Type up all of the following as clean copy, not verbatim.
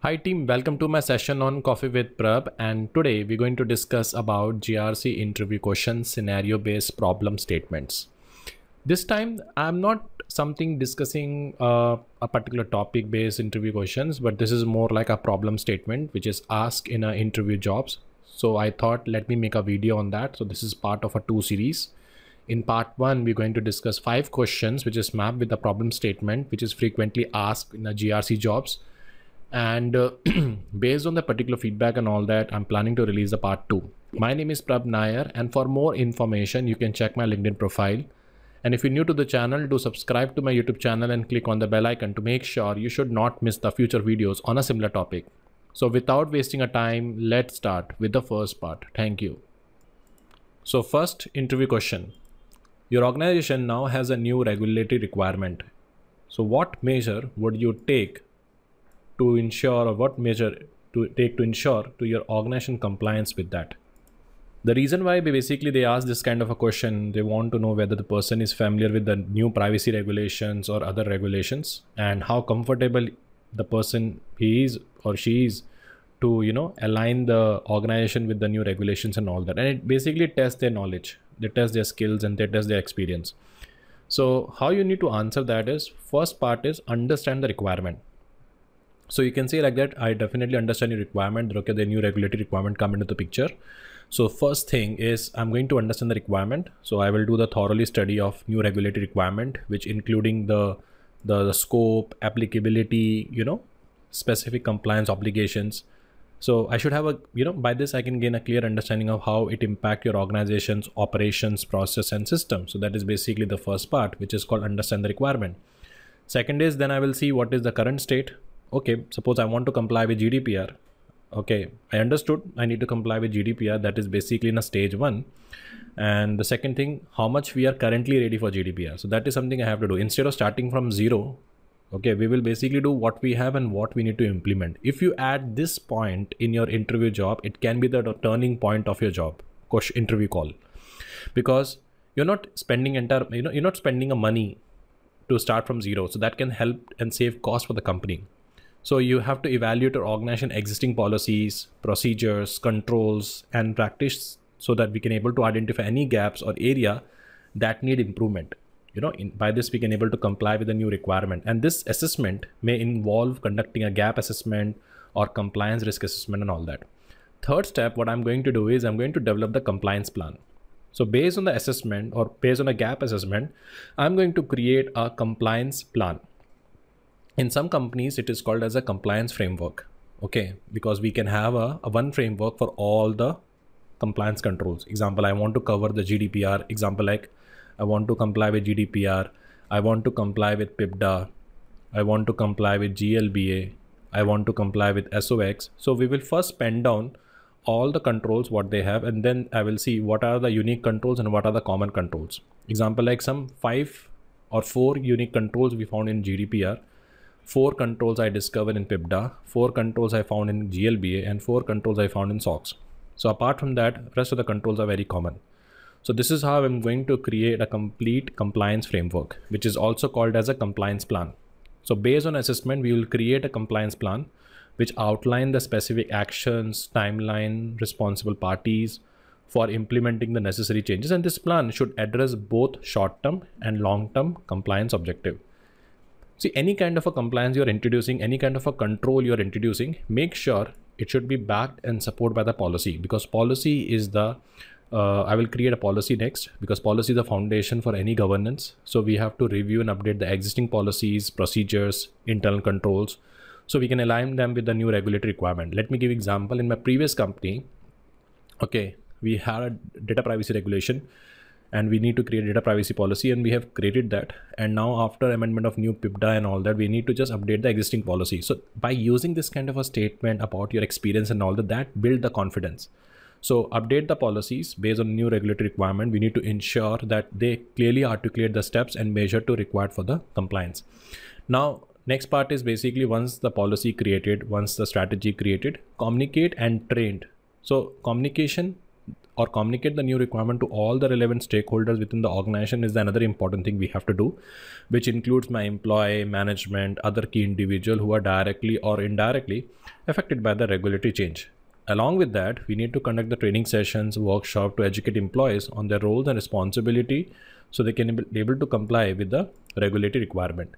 Hi team, welcome to my session on Coffee with Prabh, and today we're going to discuss about GRC interview questions, scenario based problem statements. This time I'm not something discussing a particular topic based interview questions, but this is more like a problem statement which is asked in a interview jobs. So I thought let me make a video on that. So this is part of a 2 series. In part 1 we're going to discuss 5 questions which is mapped with a problem statement which is frequently asked in a GRC jobs. And based on the particular feedback and all that, I'm planning to release the part 2. My name is Prabh Nair, and for more information you can check my LinkedIn profile. And if you're new to the channel, do subscribe to my YouTube channel and click on the bell icon to make sure you should not miss the future videos on a similar topic. So without wasting a time, let's start with the first part. Thank you. So first interview question. Your organization now has a new regulatory requirement. So what measure would you take to ensure, or what measure to take to ensure to your organization compliance with that? The reason why they ask this kind of a question, they want to know whether the person is familiar with the new privacy regulations or other regulations, and how comfortable the person he is or she is to align the organization with the new regulations and all that. And it basically tests their knowledge, they test their skills, and they test their experience. So how you need to answer that is, first part is understand the requirement. So you can say like that, I definitely understand your requirement. Okay, the new regulatory requirement come into the picture. So first thing is I'm going to understand the requirement. So I will do the thoroughly study of new regulatory requirement, which including the scope, applicability, specific compliance obligations. So I should have a, by this I can gain a clear understanding of how it impact your organization's operations, process and system. So that is basically the first part, which is called understand the requirement. Second is then I will see what is the current state. Okay, suppose I want to comply with GDPR. Okay, I understood I need to comply with GDPR. That is basically in a stage 1. And the second thing, how much we are currently ready for GDPR. So that is something I have to do. Instead of starting from 0, okay, we will basically do what we have and what we need to implement. If you add this point in your interview job, it can be the turning point of your job interview call, because you're not spending you're not spending a money to start from 0. So that can help and save cost for the company. So you have to evaluate your organization existing policies, procedures, controls, and practice, so that we can able to identify any gaps or area that need improvement. By this we can able to comply with the new requirement. And this assessment may involve conducting a gap assessment or compliance risk assessment and all that. Third step, what I'm going to do is I'm going to develop the compliance plan. So based on the assessment or based on a gap assessment, I'm going to create a compliance plan. In some companies, it is called as a compliance framework. Okay, because we can have a one framework for all the compliance controls. Example, I want to cover the GDPR. Example, like I want to comply with GDPR. I want to comply with PIPDA. I want to comply with GLBA. I want to comply with SOX. So we will first pen down all the controls, what they have, and then I will see what are the unique controls and what are the common controls. Example, like some 5 or 4 unique controls we found in GDPR. 4 controls I discovered in PIPDA, 4 controls I found in GLBA, and 4 controls I found in SOX. So apart from that, rest of the controls are very common. So this is how I'm going to create a complete compliance framework, which is also called as a compliance plan. So based on assessment, we will create a compliance plan, which outline the specific actions, timeline, responsible parties for implementing the necessary changes. And this plan should address both short-term and long-term compliance objective. See, any kind of a compliance you're introducing, any kind of a control you're introducing, make sure it should be backed and supported by the policy, because policy is the, I will create a policy next, because policy is the foundation for any governance. So we have to review and update the existing policies, procedures, internal controls, so we can align them with the new regulatory requirement. Let me give example. In my previous company, okay, we had a data privacy regulation, and we need to create data privacy policy, and we have created that. And now after amendment of new PIPDA and all that, we need to just update the existing policy. So by using this kind of a statement about your experience and all that, that build the confidence. So update the policies based on new regulatory requirement. We need to ensure that they clearly articulate the steps and measure to required for the compliance. Now, next part is basically once the policy created, once the strategy created, communicate and trained. So communication, or communicate the new requirement to all the relevant stakeholders within the organization is another important thing we have to do, which includes my employee, management, other key individuals who are directly or indirectly affected by the regulatory change. Along with that, we need to conduct the training sessions, workshop to educate employees on their roles and responsibility so they can be able to comply with the regulatory requirement.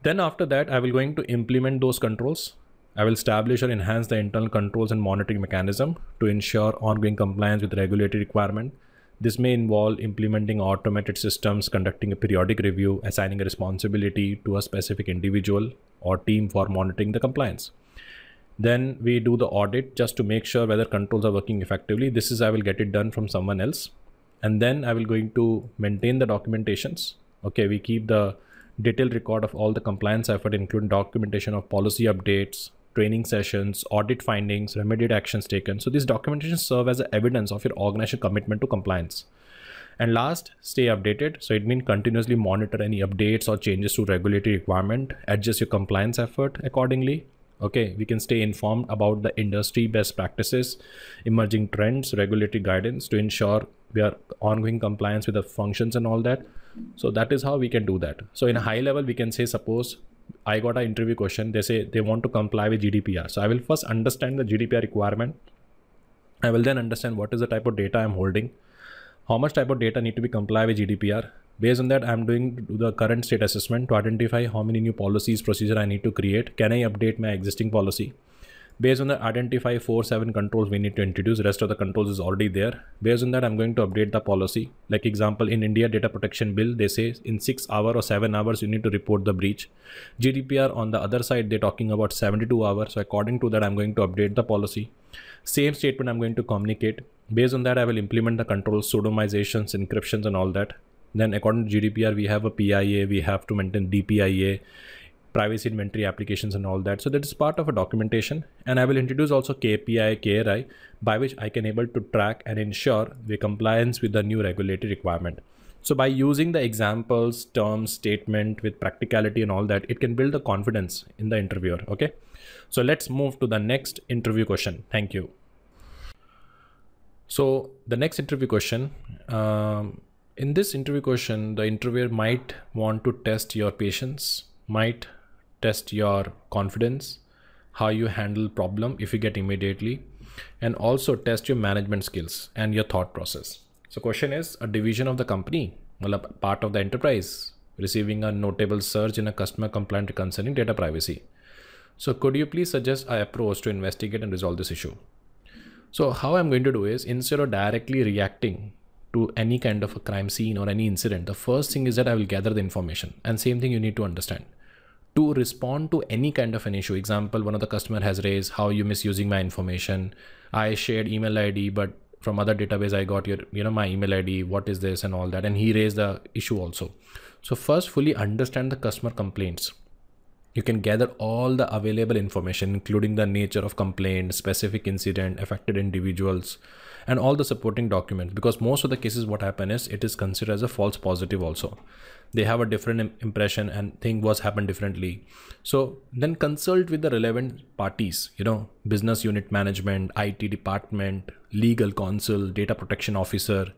Then after that, I will going to implement those controls. I will establish or enhance the internal controls and monitoring mechanism to ensure ongoing compliance with regulatory requirement. This may involve implementing automated systems, conducting a periodic review, assigning a responsibility to a specific individual or team for monitoring the compliance. Then we do the audit just to make sure whether controls are working effectively. This is I will get it done from someone else. And then I will going to maintain the documentations. Okay, we keep the detailed record of all the compliance effort, including documentation of policy updates, training sessions, audit findings, remedial actions taken. So these documentations serve as evidence of your organizational commitment to compliance. And last, stay updated. So it means continuously monitor any updates or changes to regulatory requirement, adjust your compliance effort accordingly. Okay, we can stay informed about the industry best practices, emerging trends, regulatory guidance to ensure we are ongoing compliance with the functions and all that. So that is how we can do that. So in a high level, we can say, suppose I got an interview question. They say they want to comply with GDPR. So I will first understand the GDPR requirement. I will then understand what is the type of data I'm holding, how much type of data need to be complied with GDPR. Based on that, I'm doing the current state assessment to identify how many new policies, procedure I need to create. Can I update my existing policy? Based on that, identify 4-7 controls we need to introduce. The rest of the controls is already there. Based on that, I'm going to update the policy. Like example, in India data protection bill, they say in 6 hours or 7 hours, you need to report the breach. GDPR on the other side, they're talking about 72 hours. So according to that, I'm going to update the policy. Same statement I'm going to communicate. Based on that, I will implement the controls, pseudonymizations, encryptions and all that. Then according to GDPR, we have a PIA, we have to maintain DPIA, privacy inventory applications and all that. So that is part of a documentation. And I will introduce also KPI, KRI, by which I can able to track and ensure the compliance with the new regulatory requirement. So by using the examples, terms, statement with practicality and all that, it can build the confidence in the interviewer. Okay. So let's move to the next interview question. Thank you. So the next interview question, in this interview question, the interviewer might want to test your patience, might test your confidence, how you handle problem if you get immediately, and also test your management skills and your thought process. So question is, a division of the company, well, a part of the enterprise, receiving a notable surge in a customer complaint concerning data privacy. So could you please suggest an approach to investigate and resolve this issue? So how I'm going to do is, instead of directly reacting to any kind of a crime scene or any incident, the first thing is that I will gather the information. And same thing you need to understand. To respond to any kind of an issue, example, one of the customer has raised how you misusing my information. I shared email ID, but from other database, I got your, my email ID, what is this and all that. And he raised the issue also. So first, fully understand the customer complaints. You can gather all the available information, including the nature of complaint, specific incident, affected individuals, and all the supporting documents, because most of the cases what happen is it is considered as a false positive also. They have a different impression and thing was happened differently. So then consult with the relevant parties, business unit management, IT department, legal counsel, data protection officer.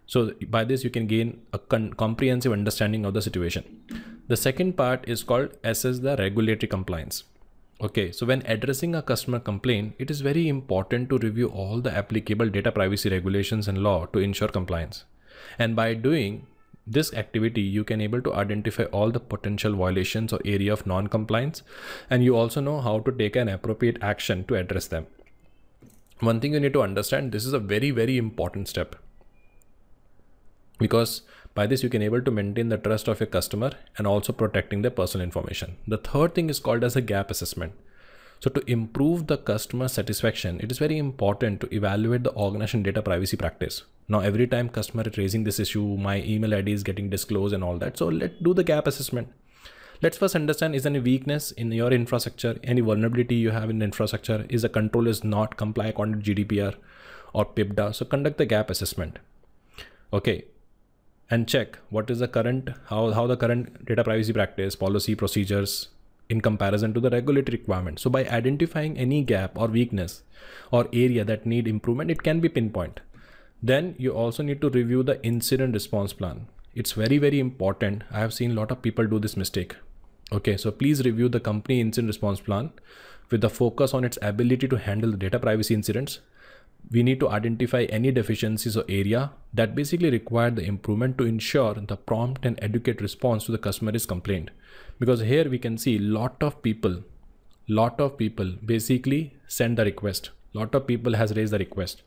So by this you can gain a comprehensive understanding of the situation. The second part is called assess the regulatory compliance. Okay, so when addressing a customer complaint, it is very important to review all the applicable data privacy regulations and law to ensure compliance. And by doing this activity, you can able to identify all the potential violations or area of non-compliance, and you also know how to take an appropriate action to address them. One thing you need to understand, this is a very, very important step, because by this you can able to maintain the trust of your customer and also protecting their personal information. The third thing is called as a gap assessment. So to improve the customer satisfaction, it is very important to evaluate the organization data privacy practice. Now, every time customer is raising this issue, my email ID is getting disclosed and all that. So let's do the gap assessment. Let's first understand, is there any weakness in your infrastructure, any vulnerability you have in the infrastructure? Is the control is not comply according to GDPR or PIPDA? So conduct the gap assessment. Okay. And check what is the current, how the current data privacy practice, policy, procedures in comparison to the regulatory requirement. So by identifying any gap or weakness or area that need improvement, it can be pinpoint. Then you also need to review the incident response plan. It's very, very important. I have seen a lot of people do this mistake. Okay, so please review the company incident response plan with the focus on its ability to handle the data privacy incidents. We need to identify any deficiencies or area that basically require the improvement to ensure the prompt and adequate response to the customer's complaint. Because here we can see lot of people basically send the request. Lot of people has raised the request.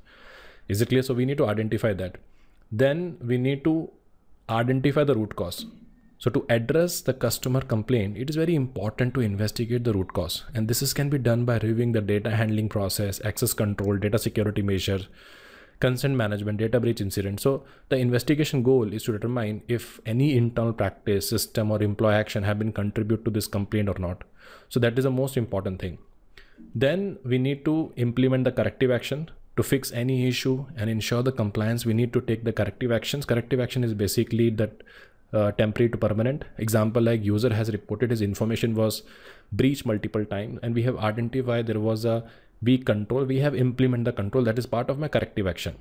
Is it clear? So we need to identify that. Then we need to identify the root cause. So to address the customer complaint, it is very important to investigate the root cause. And this can be done by reviewing the data handling process, access control, data security measures, consent management, data breach incident. So the investigation goal is to determine if any internal practice, system or employee action have been contribute to this complaint or not. So that is the most important thing. Then we need to implement the corrective action to fix any issue and ensure the compliance. We need to take the corrective actions. Corrective action is basically that temporary to permanent. Example, like user has reported his information was breached multiple times and we have identified there was a weak control. We have implemented the control that is part of my corrective action.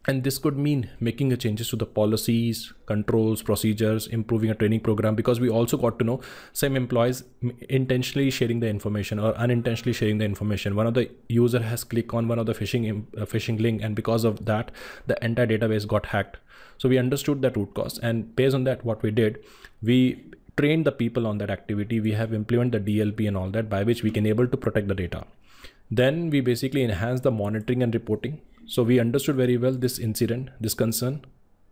And this could mean making the changes to the policies, controls, procedures, improving a training program, because we also got to know some employees intentionally sharing the information or unintentionally sharing the information. One of the user has clicked on one of the phishing link, and because of that, the entire database got hacked. So we understood that root cause, and based on that, what we did, we trained the people on that activity. We have implemented the DLP and all that, by which we can able to protect the data. Then we basically enhance the monitoring and reporting. So we understood very well this incident, this concern.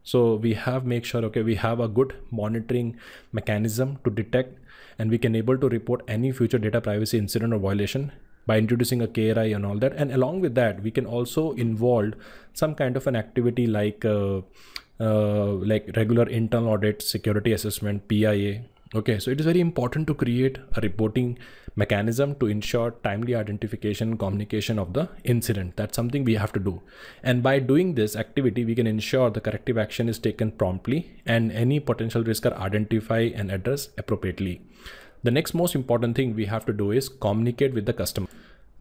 So we have make sure, okay, we have a good monitoring mechanism to detect, and we can able to report any future data privacy incident or violation by introducing a KRI and all that. And along with that, we can also involve some kind of an activity like regular internal audit, security assessment, PIA. Okay, so it is very important to create a reporting mechanism to ensure timely identification, communication of the incident. That's something we have to do. And by doing this activity, we can ensure the corrective action is taken promptly and any potential risk are identified and addressed appropriately. The next most important thing we have to do is communicate with the customer.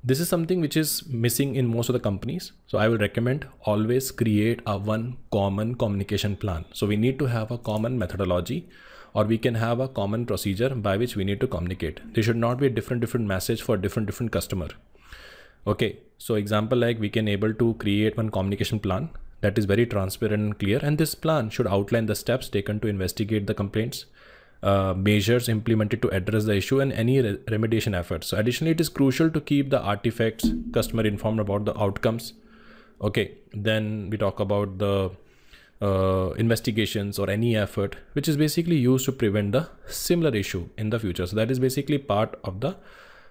This is something which is missing in most of the companies. So I will recommend always create a one common communication plan. So we need to have a common methodology, or we can have a common procedure by which we need to communicate. There should not be a different message for different customer. Okay, so example, like we can able to create one communication plan that is very transparent and clear, and this plan should outline the steps taken to investigate the complaints, measures implemented to address the issue, and any remediation efforts. So additionally, it is crucial to keep the artifacts customer informed about the outcomes. Okay, then we talk about the investigations or any effort which is basically used to prevent the similar issue in the future. So that is basically part of the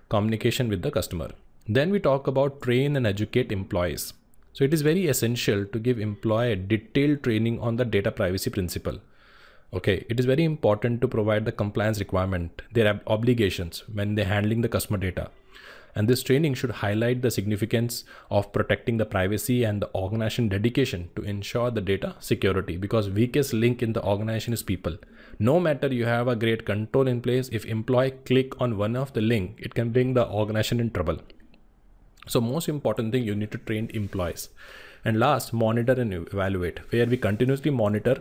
communication with the customer. Then we talk about train and educate employees. So it is very essential to give employee detailed training on the data privacy principle. Okay, it is very important to provide the compliance requirement, their obligations when they're handling the customer data. And this training should highlight the significance of protecting the privacy and the organization dedication to ensure the data security, because weakest link in the organization is people. No matter you have a great control in place, if employee click on one of the link, it can bring the organization in trouble. So most important thing, you need to train employees. And last, monitor and evaluate, where we continuously monitor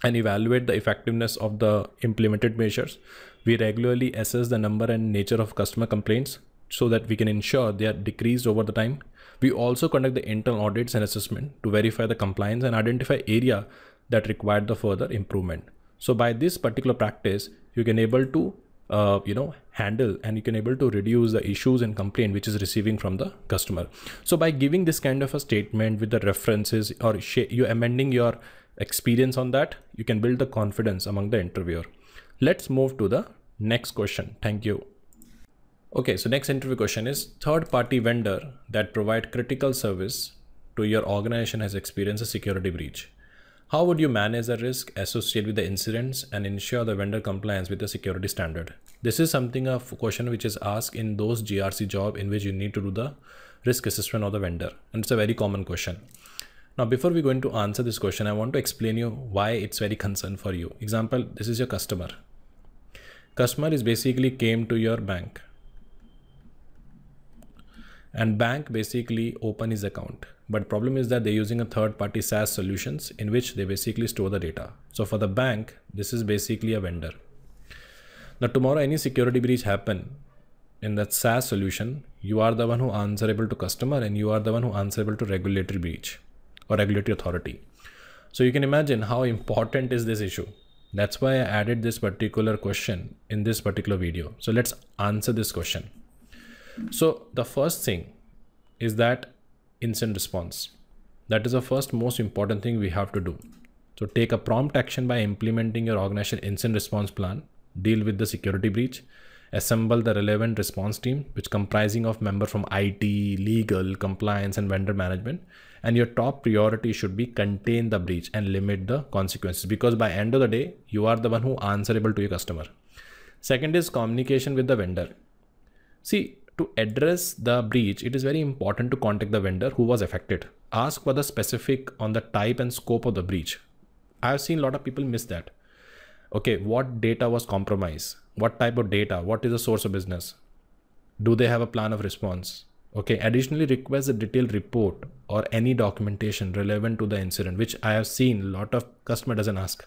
and evaluate the effectiveness of the implemented measures. We regularly assess the number and nature of customer complaints so that we can ensure they are decreased over the time. We also conduct the internal audits and assessment to verify the compliance and identify area that require the further improvement. So by this particular practice, you can able to handle, and you can able to reduce the issues and complaint which is receiving from the customer. So by giving this kind of a statement with the references, or you amending your experience on that, you can build the confidence among the interviewer. Let's move to the next question. Thank you. Okay, so next interview question is, third-party vendor that provide critical service to your organization has experienced a security breach. How would you manage the risk associated with the incidents and ensure the vendor compliance with the security standard? This is something of question which is asked in those GRC job in which you need to do the risk assessment of the vendor, and it's a very common question. Now, before we go into answer this question, I want to explain you why it's very concern for you. Example, this is your customer. Customer is basically came to your bank and bank basically open his account. But problem is that they're using a third-party SaaS solutions in which they basically store the data. So for the bank, this is basically a vendor. Now tomorrow any security breach happen in that SaaS solution, you are the one who answerable to customer and you are the one who answerable to regulatory breach or regulatory authority. So you can imagine how important is this issue. That's why I added this particular question in this particular video. So let's answer this question. So the first thing is that incident response. That is the first most important thing we have to do. So take a prompt action by implementing your organization incident response plan, deal with the security breach, assemble the relevant response team, which comprising of member from IT, legal, compliance, and vendor management. And your top priority should be contain the breach and limit the consequences, because by end of the day, you are the one who answerable to your customer. Second is communication with the vendor. See, to address the breach, it is very important to contact the vendor who was affected. Ask for the specific on the type and scope of the breach. I have seen a lot of people miss that. Okay, what data was compromised? What type of data? What is the source of business? Do they have a plan of response? Okay, additionally request a detailed report or any documentation relevant to the incident, which I have seen a lot of customer doesn't ask.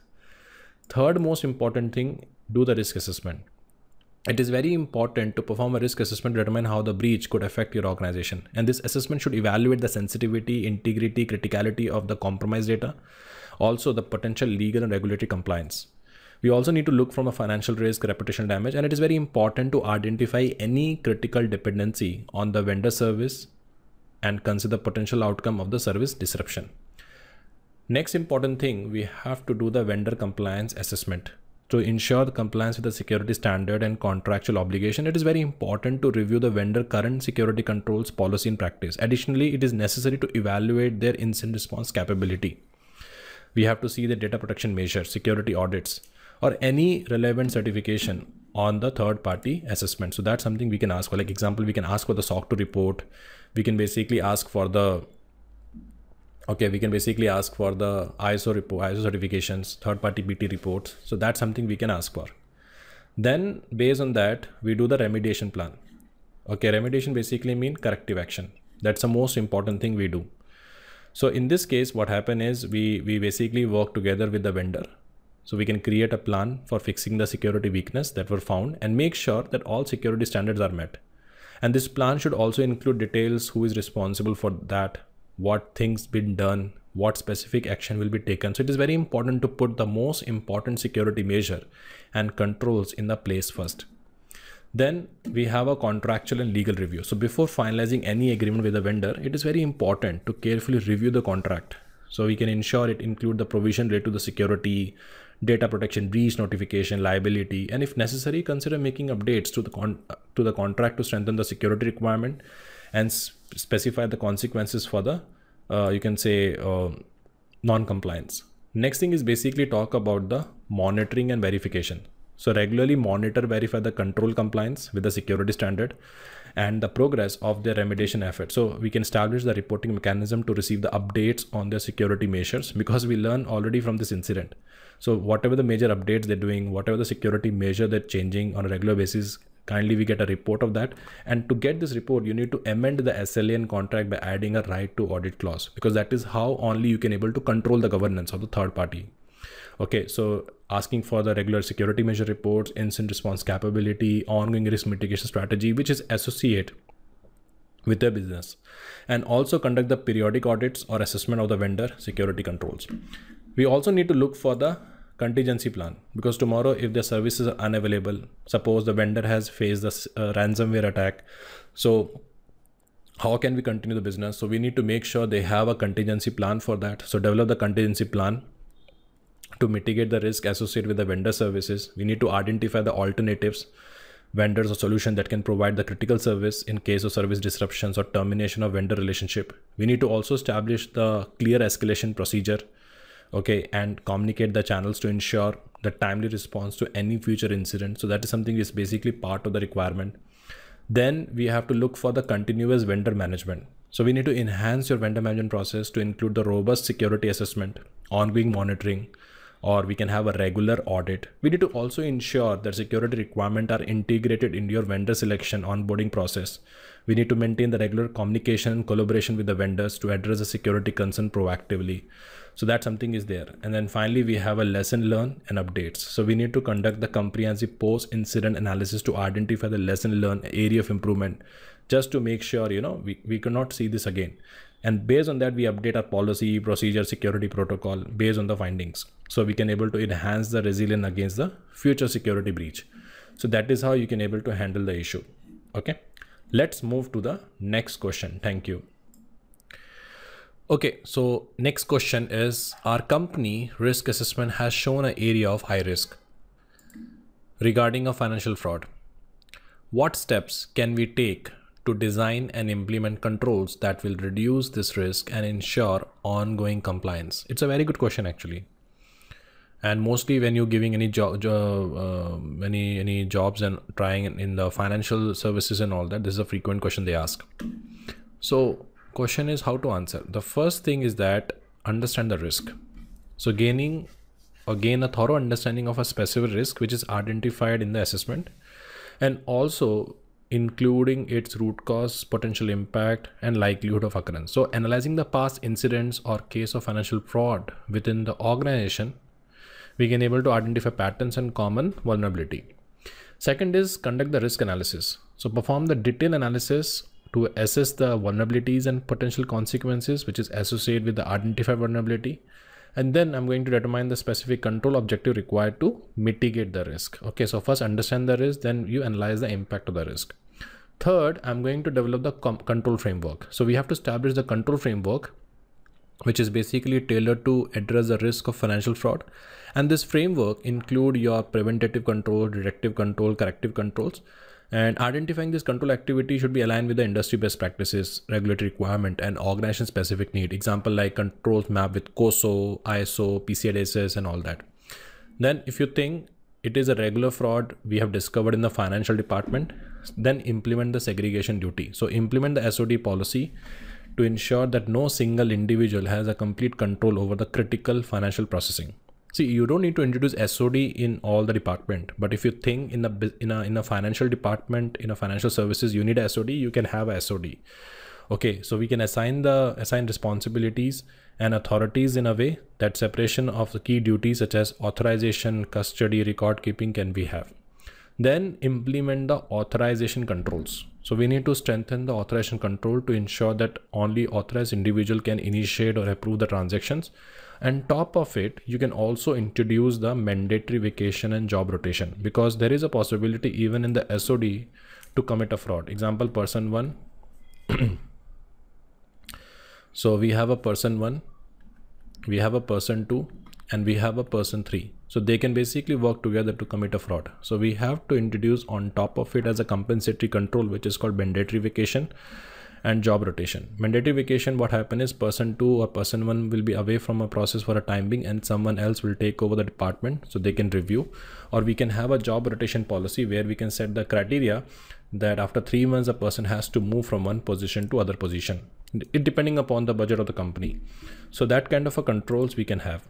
Third most important thing, do the risk assessment. It is very important to perform a risk assessment to determine how the breach could affect your organization. And this assessment should evaluate the sensitivity, integrity, criticality of the compromised data, also the potential legal and regulatory compliance. We also need to look from a financial risk, reputational damage, and it is very important to identify any critical dependency on the vendor service and consider potential outcome of the service disruption. Next important thing, we have to do the vendor compliance assessment. To ensure the compliance with the security standard and contractual obligation, it is very important to review the vendor current security controls policy and practice. Additionally, it is necessary to evaluate their incident response capability. We have to see the data protection measures, security audits, or any relevant certification on the third party assessment. So that's something we can ask for. Like example, we can ask for the SOC 2 report. We can basically ask for the ISO report, ISO certifications, third party BT reports. So that's something we can ask for. Then based on that, we do the remediation plan. Okay, remediation basically means corrective action. That's the most important thing we do. So in this case, what happened is we basically work together with the vendor. So we can create a plan for fixing the security weakness that were found and make sure that all security standards are met. And this plan should also include details, who is responsible for that, what things been done, what specific action will be taken. So it is very important to put the most important security measure and controls in the place first. Then we have a contractual and legal review. So before finalizing any agreement with the vendor, it is very important to carefully review the contract. So we can ensure it include the provision related to the security, data protection, breach notification, liability, and if necessary, consider making updates to the contract to strengthen the security requirement and specify the consequences for the non-compliance. Next thing is basically talk about the monitoring and verification. So regularly monitor, verify the control compliance with the security standard and the progress of their remediation effort. So we can establish the reporting mechanism to receive the updates on their security measures, because we learn already from this incident. So whatever the major updates they're doing, whatever the security measure they're changing on a regular basis, kindly we get a report of that. And to get this report, you need to amend the SLA and contract by adding a right to audit clause, because that is how only you can able to control the governance of the third party. Okay, so asking for the regular security measure reports, incident response capability, ongoing risk mitigation strategy, which is associated with their business, and also conduct the periodic audits or assessment of the vendor security controls. We also need to look for the contingency plan, because tomorrow if the services are unavailable, suppose the vendor has faced the ransomware attack, so how can we continue the business? So we need to make sure they have a contingency plan for that. So develop the contingency plan to mitigate the risk associated with the vendor services. We need to identify the alternatives, vendors or solution that can provide the critical service in case of service disruptions or termination of vendor relationship. We need to also establish the clear escalation procedure, okay, and communicate the channels to ensure the timely response to any future incident. So that is something is basically part of the requirement. Then we have to look for the continuous vendor management. So we need to enhance your vendor management process to include the robust security assessment, ongoing monitoring, or we can have a regular audit. We need to also ensure that security requirements are integrated into your vendor selection onboarding process, We need to maintain the regular communication and collaboration with the vendors to address the security concern proactively. So that something is there. And then finally, we have a lesson learned and updates. So we need to conduct the comprehensive post-incident analysis to identify the lesson learned area of improvement, just to make sure, we cannot see this again. And based on that, we update our policy, procedure, security protocol based on the findings. So we can able to enhance the resilience against the future security breach. So that is how you can able to handle the issue. Okay, let's move to the next question. Thank you. Okay, so next question is, our company risk assessment has shown an area of high risk regarding a financial fraud. What steps can we take to design and implement controls that will reduce this risk and ensure ongoing compliance? It's a very good question actually. And mostly when you're giving any any jobs and trying in the financial services and all that, this is a frequent question they ask. So question is how to answer. The first thing is that understand the risk. So gain a thorough understanding of a specific risk which is identified in the assessment, and also including its root cause, potential impact, and likelihood of occurrence. So analyzing the past incidents or case of financial fraud within the organization, we can able to identify patterns and common vulnerability. Second is conduct the risk analysis. So perform the detailed analysis to assess the vulnerabilities and potential consequences which is associated with the identified vulnerability. And then I'm going to determine the specific control objective required to mitigate the risk. Okay, so first understand the risk, then you analyze the impact of the risk. Third, I'm going to develop the control framework. So we have to establish the control framework, which is basically tailored to address the risk of financial fraud. And this framework include your preventative control, detective control, corrective controls. And identifying this control activity should be aligned with the industry best practices, regulatory requirement, and organization specific need. Example like controls map with COSO, ISO, PCI DSS, and all that. Then if you think it is a regular fraud we have discovered in the financial department, then implement the segregation duty. So implement the SOD policy to ensure that no single individual has a complete control over the critical financial processing. See, you don't need to introduce SOD in all the department, but if you think in a financial department, in a financial services, you need a SOD, you can have a SOD. Okay, so we can assign responsibilities and authorities in a way that separation of the key duties such as authorization, custody, record keeping can be have. Then implement the authorization controls. So we need to strengthen the authorization control to ensure that only authorized individual can initiate or approve the transactions. And top of it, you can also introduce the mandatory vacation and job rotation, because there is a possibility even in the SOD to commit a fraud. Example, person 1. So we have a person 1, we have a person 2, and we have a person 3. So they can basically work together to commit a fraud. So we have to introduce on top of it as a compensatory control, which is called mandatory vacation and job rotation. Mandatory vacation, what happens is person 2 or person 1 will be away from a process for a time being and someone else will take over the department so they can review. Or we can have a job rotation policy where we can set the criteria that after 3 months a person has to move from one position to other position, it depending upon the budget of the company. So that kind of a controls we can have.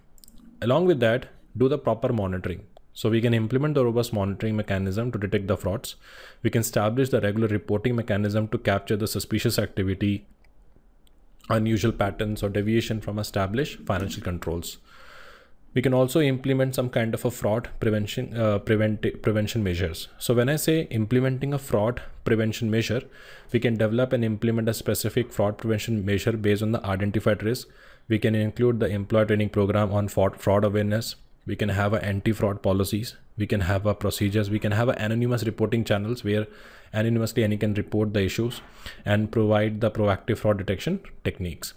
Along with that, do the proper monitoring. So we can implement the robust monitoring mechanism to detect the frauds. We can establish the regular reporting mechanism to capture the suspicious activity, unusual patterns, or deviation from established financial controls. We can also implement some kind of a fraud prevention measures. So when I say implementing a fraud prevention measure, we can develop and implement a specific fraud prevention measure based on the identified risk. We can include the employee training program on fraud awareness. We can have anti-fraud policies. We can have procedures. We can have anonymous reporting channels where anonymously any can report the issues and provide the proactive fraud detection techniques.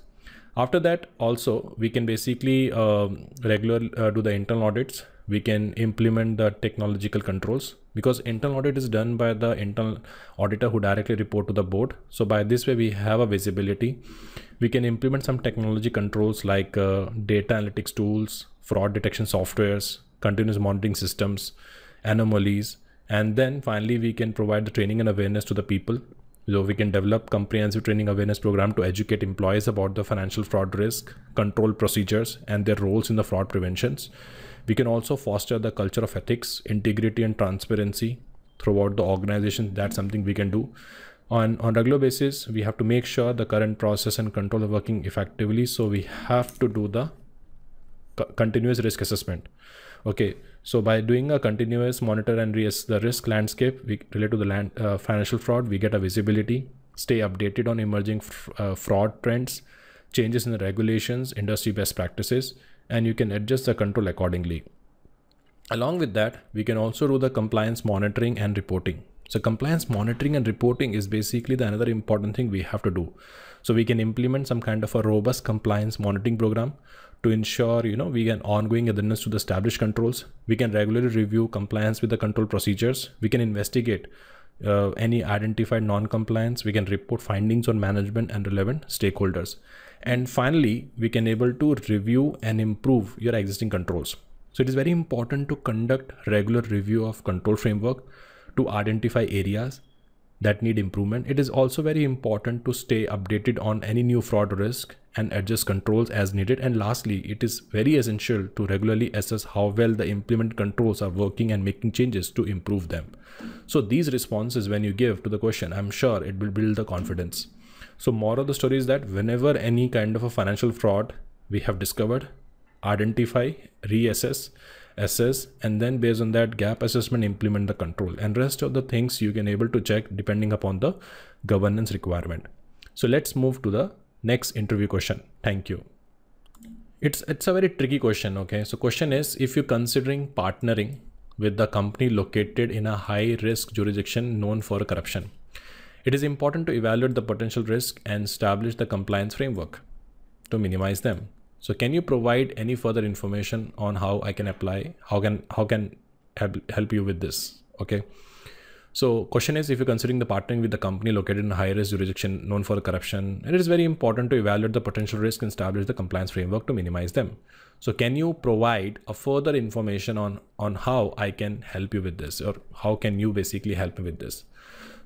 After that, also we can basically do the internal audits. We can implement the technological controls, because internal audit is done by the internal auditor who directly report to the board. So by this way we have a visibility. We can implement some technology controls like data analytics tools, fraud detection softwares, continuous monitoring systems, anomalies, and then finally we can provide the training and awareness to the people. So we can develop comprehensive training awareness program to educate employees about the financial fraud risk, control procedures, and their roles in the fraud preventions. We can also foster the culture of ethics, integrity, and transparency throughout the organization. That's something we can do. On regular basis, we have to make sure the current process and control are working effectively. So we have to do the continuous risk assessment. Okay, so by doing a continuous monitor and reassess the risk landscape related to the financial fraud, we get a visibility, stay updated on emerging fraud trends, changes in the regulations, industry best practices, and you can adjust the control accordingly. Along with that, we can also do the compliance monitoring and reporting. So compliance monitoring and reporting is basically the another important thing we have to do. So we can implement some kind of a robust compliance monitoring program to ensure, we can ongoing adherence to the established controls. We can regularly review compliance with the control procedures. We can investigate any identified non-compliance. We can report findings on management and relevant stakeholders. And finally, we can able to review and improve your existing controls. So it is very important to conduct regular review of control framework to identify areas that need improvement. It is also very important to stay updated on any new fraud risk and adjust controls as needed. And lastly, it is very essential to regularly assess how well the implemented controls are working and making changes to improve them. So these responses, when you give to the question, I'm sure it will build the confidence. So moral of the story is that whenever any kind of a financial fraud we have discovered, identify, reassess, assess, and then based on that gap assessment, implement the control, and rest of the things you can able to check depending upon the governance requirement. So let's move to the next interview question. Thank you. It's a very tricky question. Okay, so question is, if you're considering partnering with the company located in a high risk jurisdiction known for corruption, it is important to evaluate the potential risk and establish the compliance framework to minimize them. So can you provide any further information on how I can apply, how can help you with this? Okay. So question is, if you're considering the partnering with the company located in a high risk jurisdiction known for corruption, it is very important to evaluate the potential risk and establish the compliance framework to minimize them. So can you provide a further information on how I can help you with this, or how can you basically help me with this?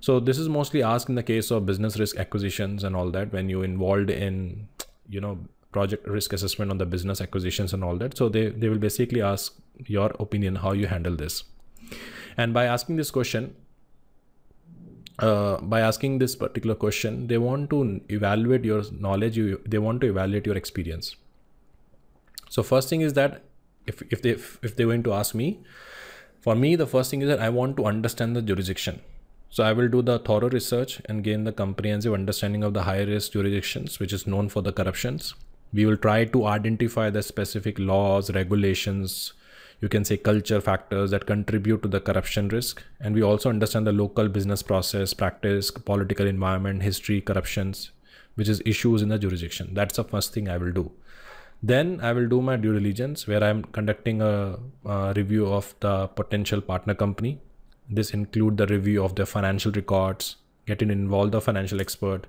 So this is mostly asked in the case of business risk acquisitions and all that, when you're involved in, project risk assessment on the business acquisitions and all that. So they will basically ask your opinion, how you handle this. And by asking this question, by asking this particular question, they want to evaluate your knowledge. They want to evaluate your experience. So first thing is that if they're going to ask me, for me, the first thing is that I want to understand the jurisdiction. So I will do the thorough research and gain the comprehensive understanding of the high risk jurisdictions, which is known for the corruptions. We will try to identify the specific laws, regulations, you can say culture factors that contribute to the corruption risk. And we also understand the local business process, practice, political environment, history, corruptions, which is issues in the jurisdiction. That's the first thing I will do. Then I will do my due diligence, where I'm conducting a review of the potential partner company. This include the review of their financial records, getting involved the financial expert,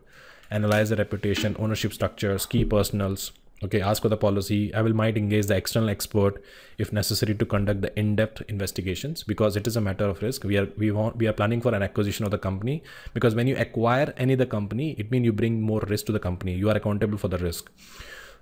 analyze the reputation, ownership structures, key personals. Okay, ask for the policy. I might engage the external expert if necessary to conduct the in-depth investigations, because it is a matter of risk. We are planning for an acquisition of the company, because when you acquire any of the company, it means you bring more risk to the company. You are accountable for the risk.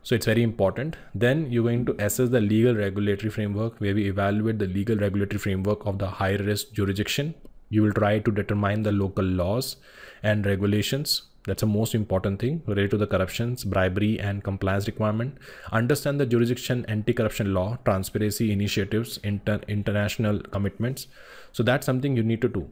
So it's very important. Then you're going to assess the legal regulatory framework, where we evaluate the legal regulatory framework of the high risk jurisdiction. You will try to determine the local laws and regulations. That's the most important thing related to the corruptions, bribery and compliance requirement. Understand the jurisdiction, anti-corruption law, transparency initiatives, international commitments. So that's something you need to do.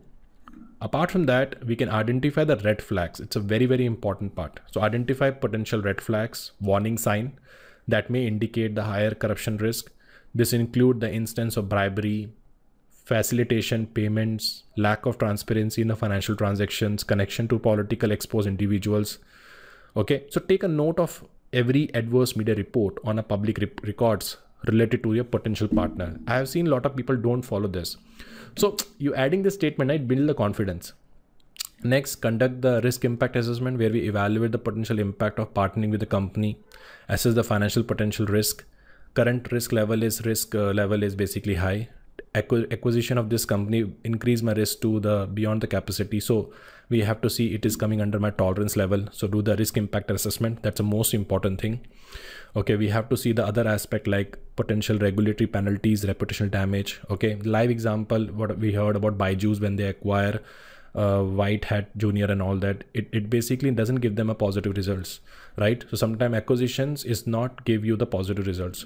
Apart from that, we can identify the red flags. It's a very, very important part. So identify potential red flags, warning sign that may indicate the higher corruption risk. This include the instance of bribery, facilitation, payments, lack of transparency in the financial transactions, connection to political exposed individuals. Okay, so take a note of every adverse media report on a public records related to your potential partner. I have seen a lot of people don't follow this. So you adding this statement, right, build the confidence. Next, conduct the risk impact assessment, where we evaluate the potential impact of partnering with the company, assess the financial potential risk. Current risk level is basically high. Acquisition of this company increase my risk to the beyond the capacity. So we have to see it is coming under my tolerance level. So do the risk impact assessment. That's the most important thing. Okay, we have to see the other aspect like potential regulatory penalties, reputational damage. Okay, live example, what we heard about Byju's when they acquire white hat junior and all that, it basically doesn't give them a positive results, right? So sometimes acquisitions is not give you the positive results.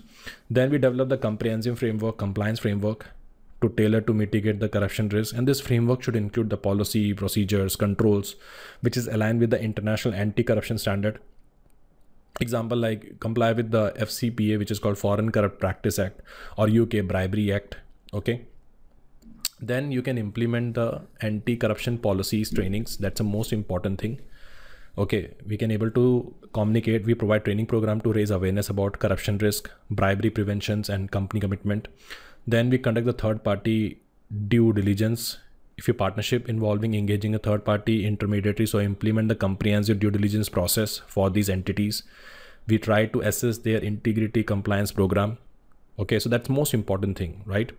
Then we develop the comprehensive framework, compliance framework, to tailor to mitigate the corruption risk. And this framework should include the policy, procedures, controls, which is aligned with the international anti-corruption standard. Example, like comply with the FCPA, which is called Foreign Corrupt Practice Act, or UK Bribery Act. Okay. Then you can implement the anti-corruption policies trainings. That's the most important thing. Okay, we can able to communicate. We provide training program to raise awareness about corruption risk, bribery preventions, and company commitment. Then we conduct the third party due diligence. If your partnership involving engaging a third party intermediary, so implement the comprehensive due diligence process for these entities. We try to assess their integrity compliance program. Okay, so that's the most important thing, right?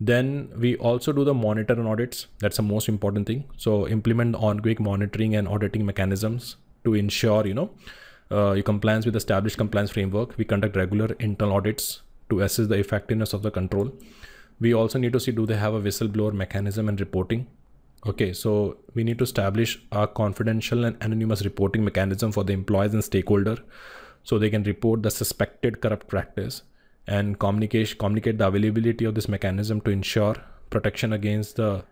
Then we also do the monitor and audits. That's the most important thing. So implement the ongoing monitoring and auditing mechanisms to ensure, your compliance with established compliance framework. We conduct regular internal audits to assess the effectiveness of the control. We also need to see, do they have a whistleblower mechanism and reporting? Okay, so we need to establish a confidential and anonymous reporting mechanism for the employees and stakeholder, so they can report the suspected corrupt practice and communicate the availability of this mechanism to ensure protection against the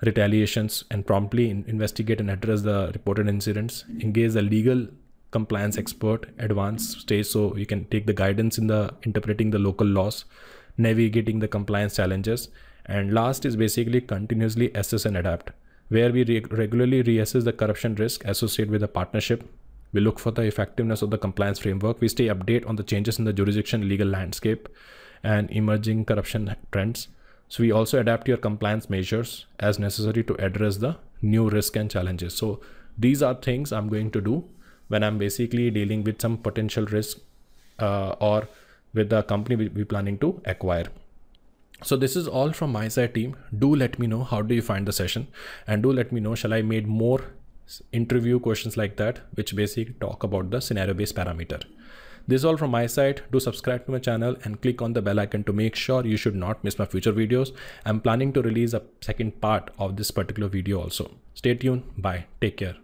retaliations, and promptly investigate and address the reported incidents. Engage the legal compliance expert advanced stage, so you can take the guidance in the interpreting the local laws, navigating the compliance challenges. And last is basically continuously assess and adapt, where we regularly reassess the corruption risk associated with the partnership. We look for the effectiveness of the compliance framework. We stay update on the changes in the jurisdiction, legal landscape, and emerging corruption trends. So we also adapt your compliance measures as necessary to address the new risk and challenges. So these are things I'm going to do when I'm basically dealing with some potential risk or with the company we're planning to acquire. So this is all from my side, team. Do let me know how do you find the session, and do let me know, shall I make more interview questions like that, which basically talk about the scenario based parameter. This is all from my side. Do subscribe to my channel and click on the bell icon to make sure you should not miss my future videos. I'm planning to release a second part of this particular video also. Stay tuned. Bye. Take care.